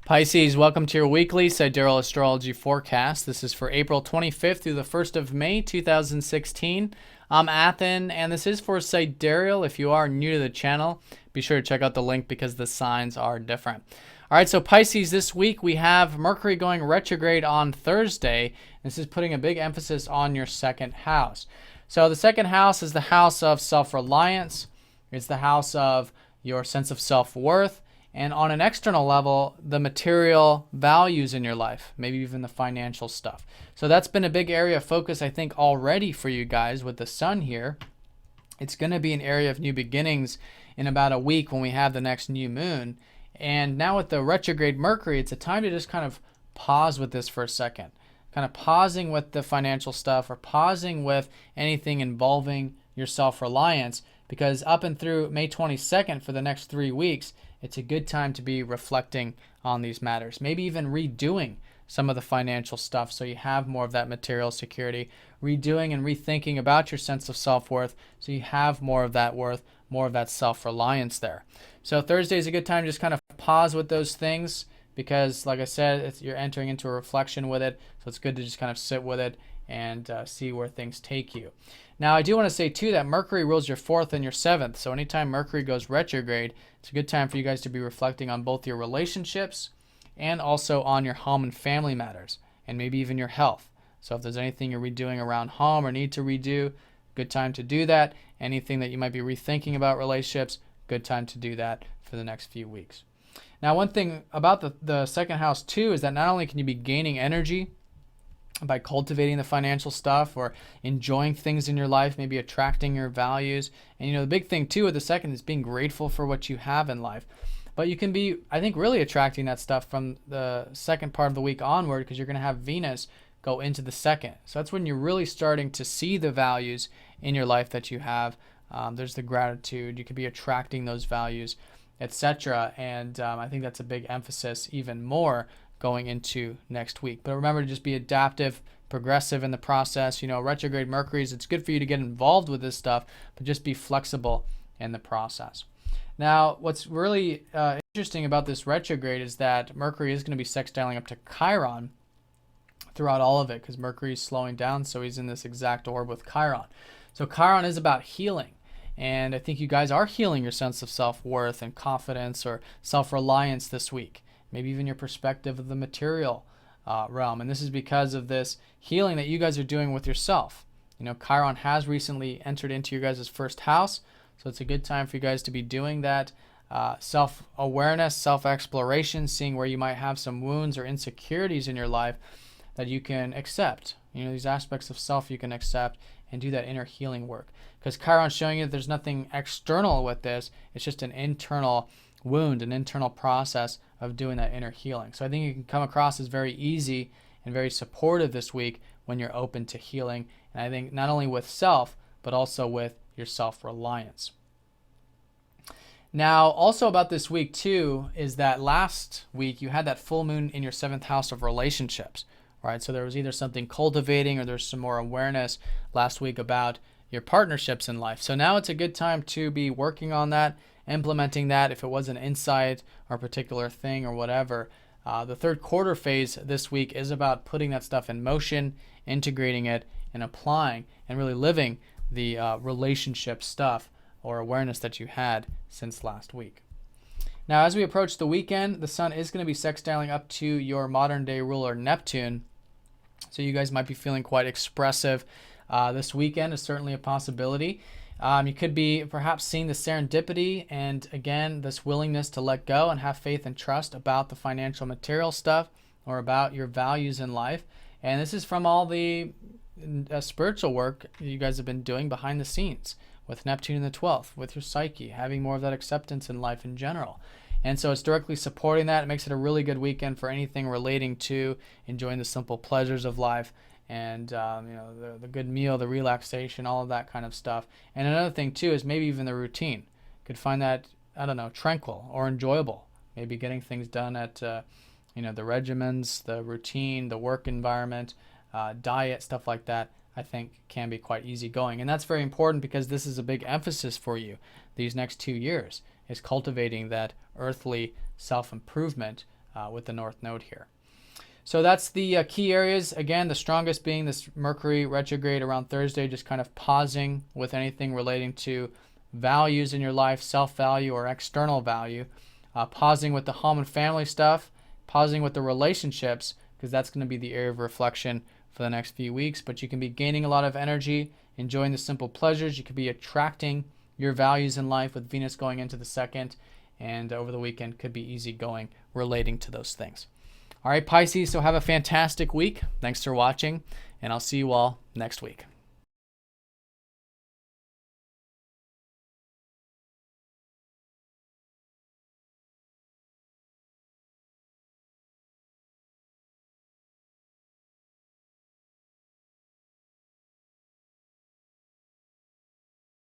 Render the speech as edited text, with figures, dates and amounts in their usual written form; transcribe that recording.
Pisces, welcome to your weekly Sidereal Astrology forecast. This is for April 25th through the 1st of May, 2016. I'm Athen, and this is for Sidereal. If you are new to the channel, be sure to check out the link because the signs are different. All right, so Pisces, this week we have Mercury going retrograde on Thursday. This is putting a big emphasis on your second house. So the second house is the house of self-reliance. It's the house of your sense of self-worth. And on an external level, the material values in your life, maybe even the financial stuff. So that's been a big area of focus, I think, already for you guys with the sun here. It's going to be an area of new beginnings in about a week when we have the next new moon. And now with the retrograde Mercury, it's a time to just kind of pause with this for a second. Kind of pausing with the financial stuff or pausing with anything involving your self-reliance, because up and through May 22nd for the next 3 weeks, it's a good time to be reflecting on these matters. Maybe even redoing some of the financial stuff so you have more of that material security. Redoing and rethinking about your sense of self-worth so you have more of that worth, more of that self-reliance there. So Thursday is a good time to just kind of pause with those things because, like I said, you're entering into a reflection with it. So it's good to just kind of sit with it and see where things take you. Now, I do want to say, too, that Mercury rules your 4th and your 7th. So anytime Mercury goes retrograde, it's a good time for you guys to be reflecting on both your relationships and also on your home and family matters, and maybe even your health. So if there's anything you're redoing around home or need to redo, good time to do that. Anything that you might be rethinking about relationships, good time to do that for the next few weeks. Now, one thing about the second house, too, is that not only can you be gaining energy by cultivating the financial stuff or enjoying things in your life, maybe attracting your values. And the big thing too with the second is being grateful for what you have in life. But you can be, I think, really attracting that stuff from the second part of the week onward, because you're going to have Venus go into the second. So that's when you're really starting to see the values in your life that you have. There's the gratitude. You could be attracting those values, etc. And I think that's a big emphasis even more going into next week. But remember to just be adaptive, progressive in the process. Retrograde Mercury's, it's good for you to get involved with this stuff, but just be flexible in the process. Now, what's really interesting about this retrograde is that Mercury is going to be sextiling up to Chiron throughout all of it, because Mercury is slowing down, so he's in this exact orb with Chiron. So Chiron is about healing. And I think you guys are healing your sense of self-worth and confidence or self-reliance this week. Maybe even your perspective of the material realm. And this is because of this healing that you guys are doing with yourself. Chiron has recently entered into your guys' first house. So it's a good time for you guys to be doing that self-awareness, self-exploration, seeing where you might have some wounds or insecurities in your life that you can accept. These aspects of self you can accept and do that inner healing work. Because Chiron's showing you that there's nothing external with this. It's just an internal wound, an internal process of doing that inner healing. So I think it can come across as very easy and very supportive this week when you're open to healing. And I think not only with self, but also with your self-reliance. Now, also about this week too, is that last week you had that full moon in your 7th house of relationships, right? So there was either something cultivating or there's some more awareness last week about your partnerships in life. So now it's a good time to be working on that, implementing that if it was an insight or a particular thing or whatever. The third quarter phase this week is about putting that stuff in motion, integrating it, and applying and really living the relationship stuff or awareness that you had since last week. Now, as we approach the weekend, the sun is going to be sextiling up to your modern day ruler Neptune. So you guys might be feeling quite expressive. This weekend is certainly a possibility. You could be perhaps seeing the serendipity and, again, this willingness to let go and have faith and trust about the financial material stuff or about your values in life. And this is from all the spiritual work you guys have been doing behind the scenes with Neptune in the 12th, with your psyche, having more of that acceptance in life in general. And so it's directly supporting that. It makes it a really good weekend for anything relating to enjoying the simple pleasures of life and the good meal, the relaxation, all of that kind of stuff. And another thing too is maybe even the routine. You could find that, tranquil or enjoyable. Maybe getting things done at the regimens, the routine, the work environment, diet, stuff like that, I think can be quite easygoing. And that's very important because this is a big emphasis for you these next 2 years, is cultivating that earthly self-improvement with the North Node here. So that's the key areas. Again, the strongest being this Mercury retrograde around Thursday, just kind of pausing with anything relating to values in your life, self-value or external value, pausing with the home and family stuff, pausing with the relationships, because that's going to be the area of reflection for the next few weeks. But you can be gaining a lot of energy, enjoying the simple pleasures. You could be attracting your values in life with Venus going into the second, and over the weekend could be easygoing relating to those things. All right, Pisces, so have a fantastic week. Thanks for watching, and I'll see you all next week.